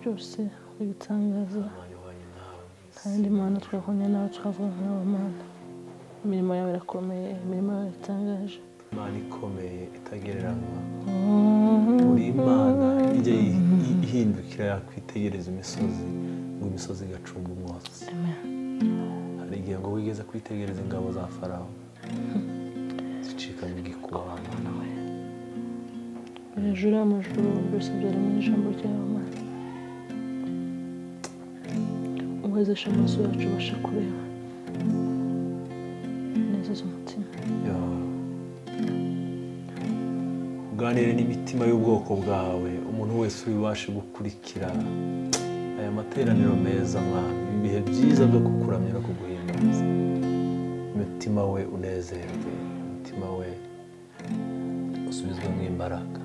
byose ibitangaza kandi Imana twahonye nawe twavuga nkawe Mana imirimo yawe irakomeye imirimo yawe itangaje Imana ikomeye itagereranywa uri Imana ijya ihindukira yakwitegereza imisozi ngo imisozi igacumba umwotsi hari igihe ngo wigeze kwitegereza ingabo za Farawo zicika n'igikuba hejuru y'amajuru byose byari mu ijambo ryawe Mana uwezesha amaso yacu ubasha kureba neza z'umutima uganire n'imitima y'ubwoko bwawe umuntu wese ubashe gukurikira aya materaniro meza Mwami ibihe byiza byo kukuramya no kuguhimbaza umutima we unezerwe umutima we usubizwemo imbaraga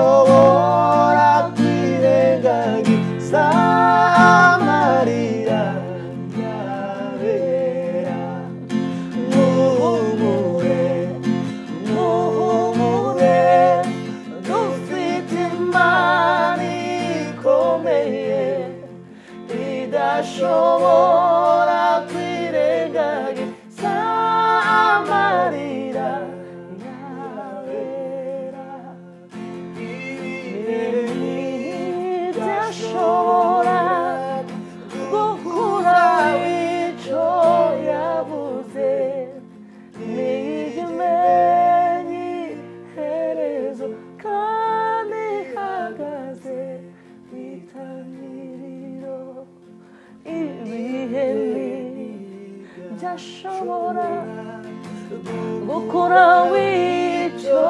idashobora kwirengagiza amarira yabera muhumure muhumure dufite Imana ikomeye idashobora kwirengagiza amarira gukora w'icyo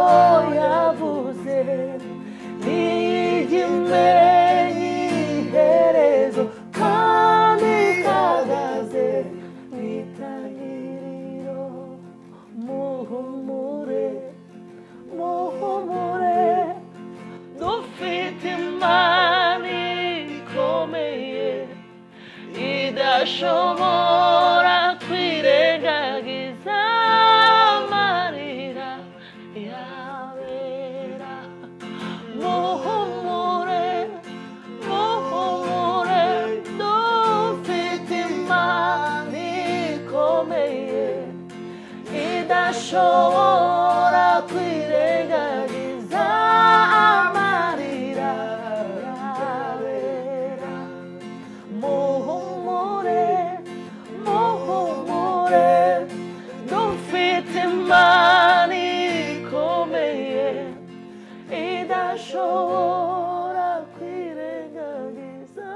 yavuze n'igimenyi iherezo kandi ihagaze mw'itangiriro muhumure muhumure dufite Imana ikomeye idashobora kwirengagiza amarira yabera muhumure muhumure dufite Imana ikomeye idashobora kwirengagiza amarira yabera muhumure muhumure dufite Imana ikomeye idashobora kwirengagiza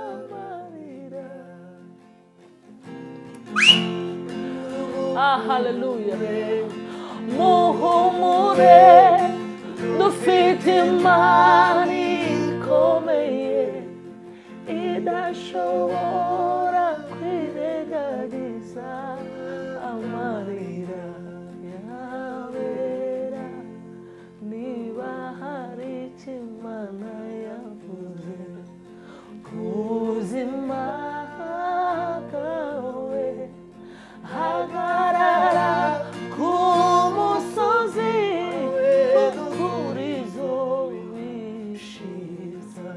amarira haleluya muhumure dufite Imana ikomeye idashobora kwirengagiza amarira yabera niba hari icyo Imana yavuze ku buzima bwawe hagarara ku musozi ukurizo wishiza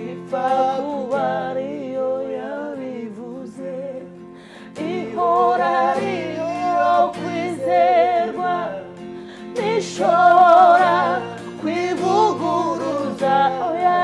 ipfa kuba ariyo yabivuze ihora ariyo kwizerwa nishobora kwivuguruza oya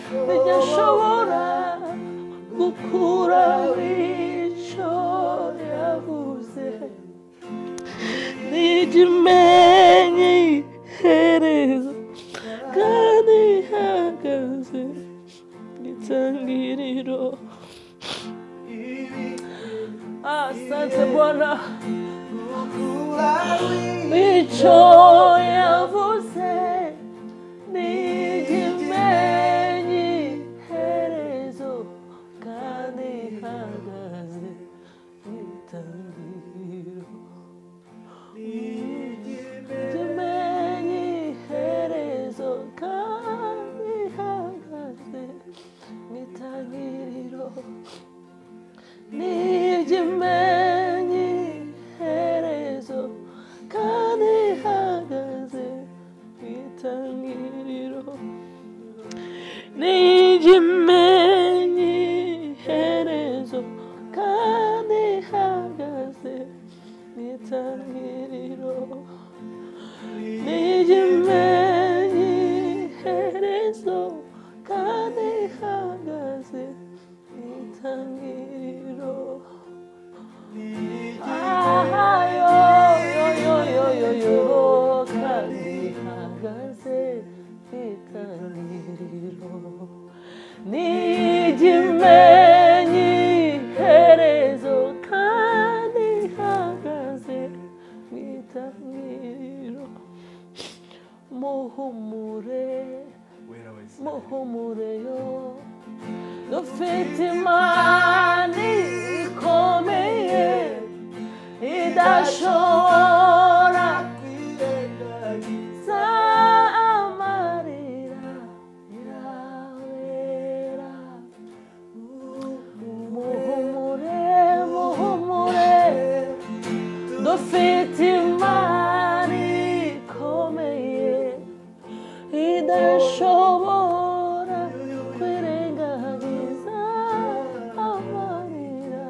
ntiyashobora gukura icyo yavuze ntikimenye iherezo kandi ihagaze itangiriro. Asante Bwana icyo yavuze ntikimenye iherezo kandi ihagaze itangiriro. Ntikimenye iherezo kandi ihagaze itangiriro. Ntikimenye iherezo kandi ihagaze itangiriro. Ntikimenye iherezo kandi ihagaze itangiriro. Ntikimenye iherezo kandi ihagaze itangiriro. Kandi ihagaze itangiriro. Ntikimenye iherezo kandi ihagaze itangiriro. Muhumure, muhumure yo, dufite Imana ikomeye idashobora kwirengagiza amarira yabera. Muhumure, muhumure, dufite Imana ikomeye idashobora kwirengagiza amarira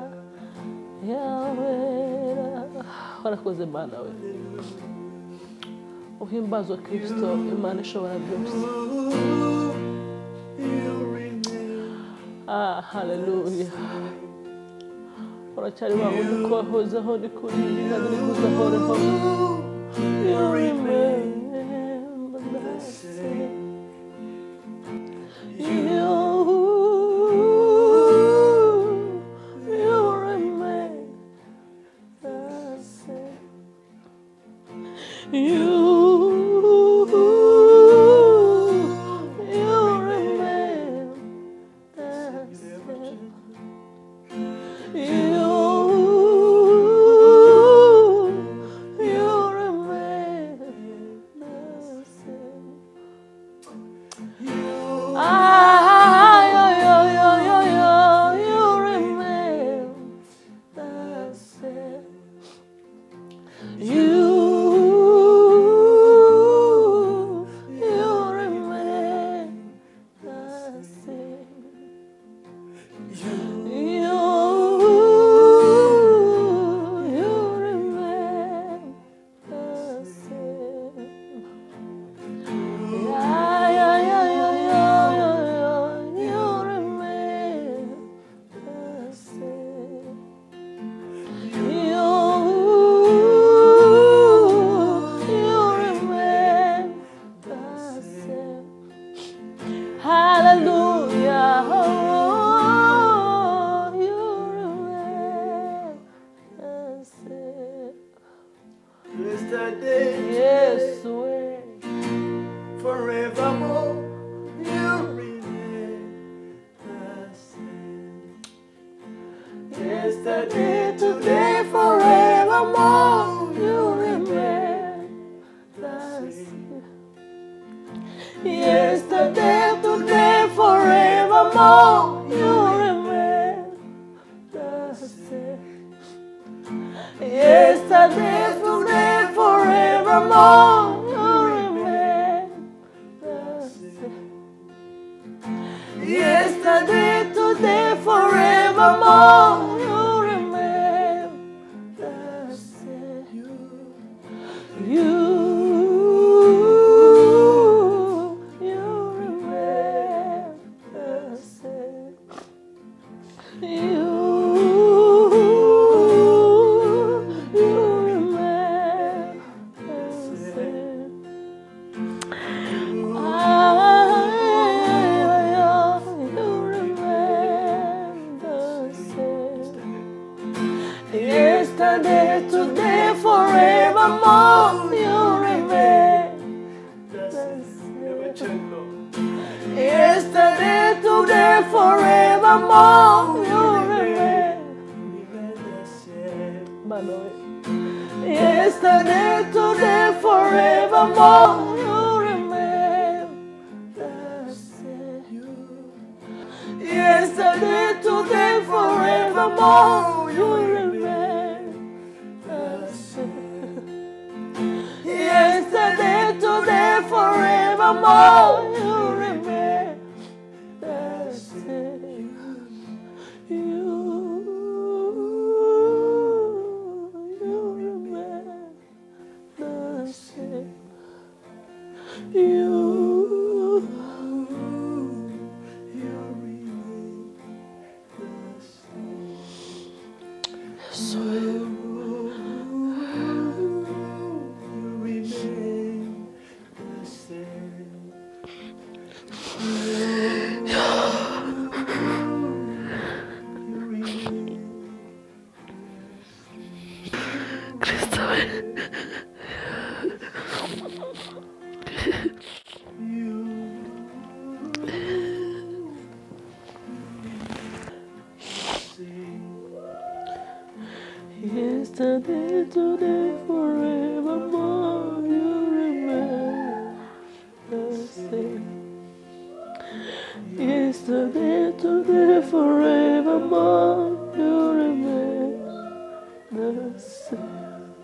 yabera. Warakoze Mana we, uhimbazwe Kristo, Imana ishobora byose. Haleluya. Uracyari wa wundi ko wahozeho ni kuri kandi ni kuzahoreho. You remember that day. You remember that day. You remember that day. Yes, way forevermore you remain the same. Yesterday, today, forevermore you remain the same. Yesterday, today, forevermore you remain the same. Yesterday, today, forevermore you remain the same. Yesterday, today, forevermore you remain the same. You remain today, forevermore. You remain. Yesterday, today, forevermore. You remain the same. Yesterday, today, forevermore. You remain the same. Yesterday, today, forevermore. You remain the same. You remain the same. You remain the same. So you remain the same. Yesterday, today, forevermore, you remain the same. Yesterday, today, forevermore, you remain the same.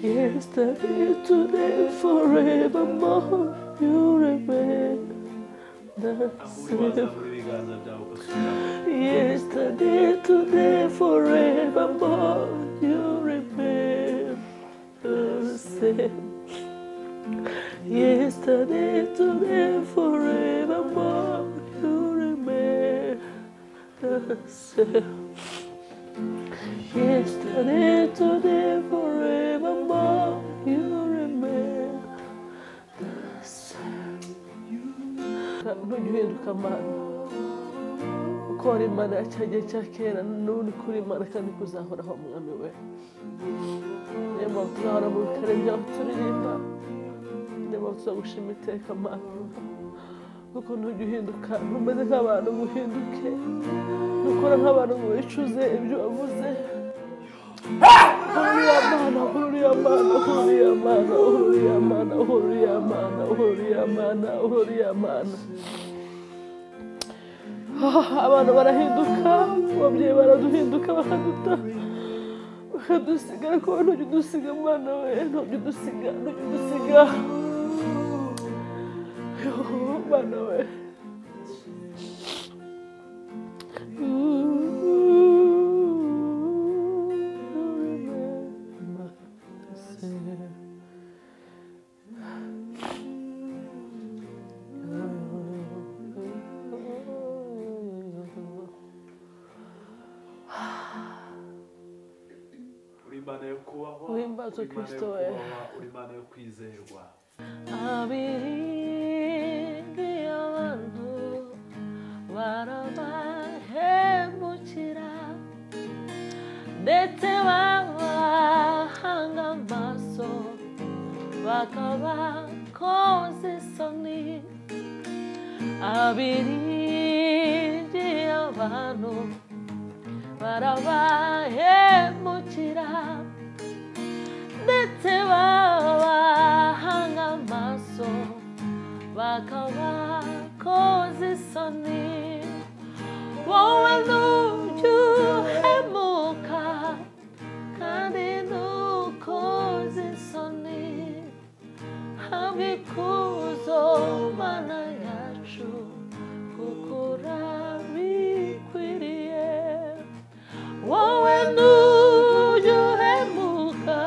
Yesterday, today, forevermore, you remain the same. Yesterday, today, forevermore, you remain the same. Yesterday, today, forevermore, you remain the same. Yesterday, today, forevermore, you remain the same. Ntugihinduka Mana, uko wari Imana ya cya gihe cya kera n'ubu kuri Imana kandi kuzahoraho Mwami we. Niyo mpamvu tuzahora mu bikare byawe turirimba, niyo mpamvu tuzagushima iteka Mana, kuko ntugihinduka, ntumeze nk'abantu ngo uhinduke, ntukora nk'abantu ngo wicuze ibyo wavuze. Uriya Mana, uriya Mana, uriya Mana, uriya Mana, uriya Mana, uriya Mana, uriya Mana. Abantu barahinduka, ababyeyi baraduhinduka bakadusiga, ariko ntujya udusiga Mana we, ntujya udusiga Mana we. Uhimbazwe Kristo we. Uri Imana yo kwizerwa. Abiringiye abantu barabahemukira, ndetse babahanga amaso bakabakoza isoni. Abiringiye abantu barabahemukira, ndetse babahanga amaso bakabakoza isoni. Wowe ntujya uhemuka kandi ntukoze isoni, habwa ikuzo Mana yacu kuko urabikwiriye. Wowe ntujya uhemuka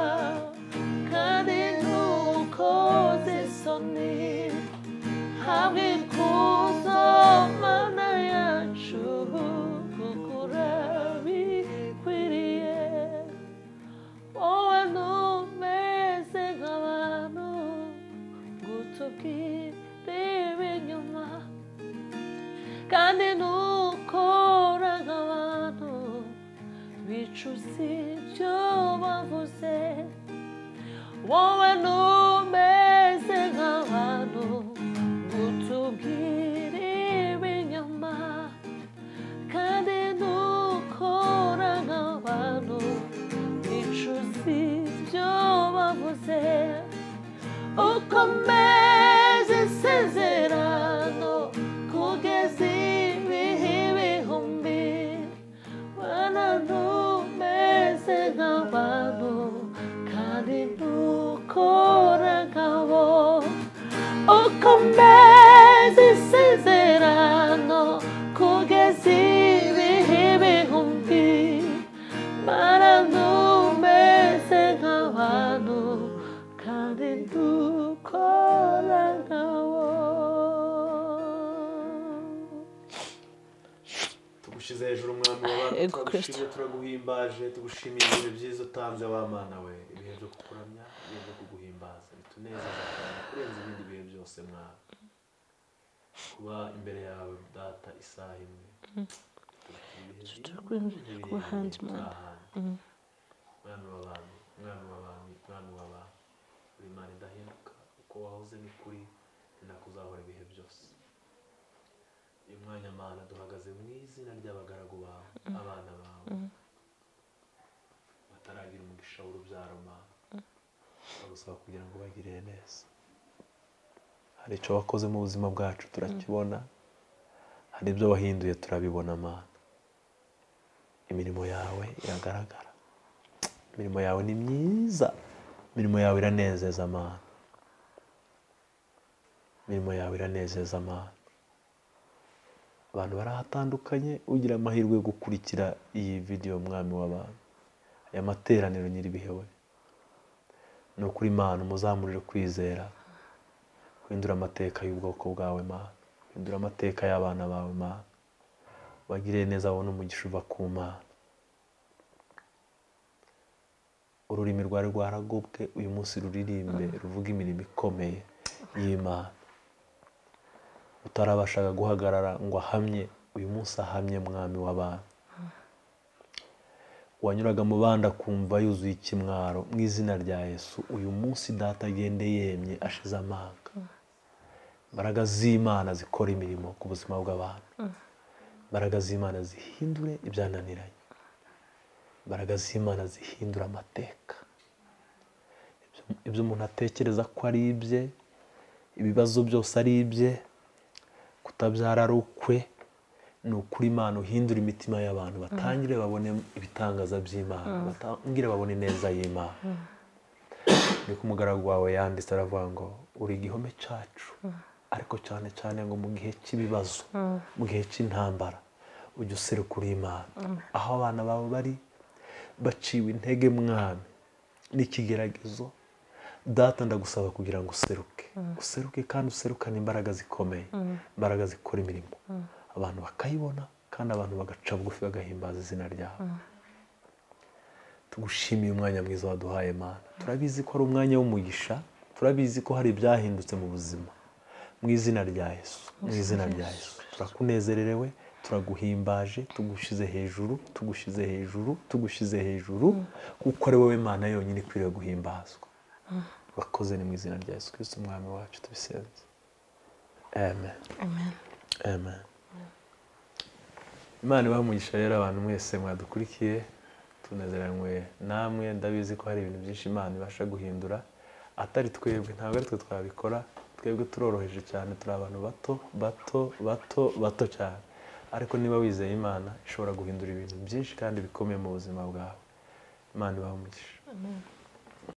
kandi ntukoze isoni, habwa ikuzo Mana yacu kuko urabikwiriye. Wowe ntumeze nk'abantu ngo utubwire ibinyuma, kandi ntukora nk'abantu bicuza ibyo bavuze. Wowe ntumeze nk'abantu ngo utubwire ibinyoma, tugushize hejuru umwami w'abantu turagushimye turaguhimbaje tugushimiye ibihe byiza utanze w'Imana we ibihe byo kukuramya ibihe byo kuguhimbaza bitunezeza kurenza ibindi bihe byose mwana kuba imbere yawe data isaha imwe kuba hanze mwana mwana w'abantu uri Imana idahinduka uko wahoze ni kuri ni nako uzahora ibihe byose uyu mwanya Mana duhagaze mu izina ry'abagaragu bawe abana bawe bataragira umugisha w'urubyaro Mana bagusaba kugira ngo bagirire neza hari icyo wakoze mu buzima bwacu turakibona hari ibyo wahinduye turabibona Mana imirimo yawe iragaragara imirimo yawe ni myiza imirimo yawe iranezeza Mana imirimo yawe iranezeza Mana abantu barahatandukanye ugira amahirwe yo gukurikira iyi video mwami w'abantu aya materaniro nyiribihe we no kuri Mana umuzamurire kwizera hindura amateka y'ubwoko bwawe Mana hindura amateka y'abana bawe Mana bagire neza abone umugisha uva ku Mana ururimi rwari rwaragobwe uyu munsi ruririmbe ruvuga imirimo ikomeye y'Imana utarabashaga guhagarara ngo ahamye uyu munsi ahamye mwami w'abantu wanyuraga mu bandi akumva yuzuye ikimwaro mu izina rya Yesu uyu munsi data agende yemye ashize amanga imbaraga z'Imana zikora imirimo ku buzima bw'abantu imbaraga z'Imana zihindure ibyananiranye imbaraga z'Imana zihindura amateka ibyo umuntu atekereza ko ari ibye ibibazo byose ari ibye kutabyara ari ukwe ni ukuri Imana uhindura imitima y'abantu batangire babone ibitangaza by'Imana batangire babone neza y'Imana niko umugaragu wawe yanditse aravuga ngo uri igihome cyacu ariko cyane cyane ngo mu gihe cy'ibibazo mu gihe cy'intambara ujye userukira Imana aho abana bawe bari baciwe intege mwami n'ikigeragezo data ndagusaba kugira ngo useruke kandi userukane imbaraga zikomeye imbaraga zikora imirimo abantu bakayibona kandi abantu bagaca bugufi bagahimbaza izina ryawe tugushimiye umwanya mwiza waduhaye Mana turabizi ko ari umwanya w'umugisha turabizi ko hari ibyahindutse mu buzima mu izina rya Yesu mu izina rya Yesu turakunezererewe turaguhimbaje tugushize hejuru kuko ari wowe Mana yonyine ikwiriye guhimbazwa bakoze ni mu izina rya Yesu Kristo umwami wacu tubisenze amen amen Imana ibamugisha rero abantu mwese mwadukurikiye tunezeranywe namwe ndabizi ko hari ibintu byinshi Imana ibasha guhindura atari twebwe ntabwo ari twe twabikora twebwe turoroheje cyane turi abantu bato cyane ariko niba wizeye Imana ishobora guhindura ibintu byinshi kandi bikomeye mu buzima bwawe Imana ibamugisha amen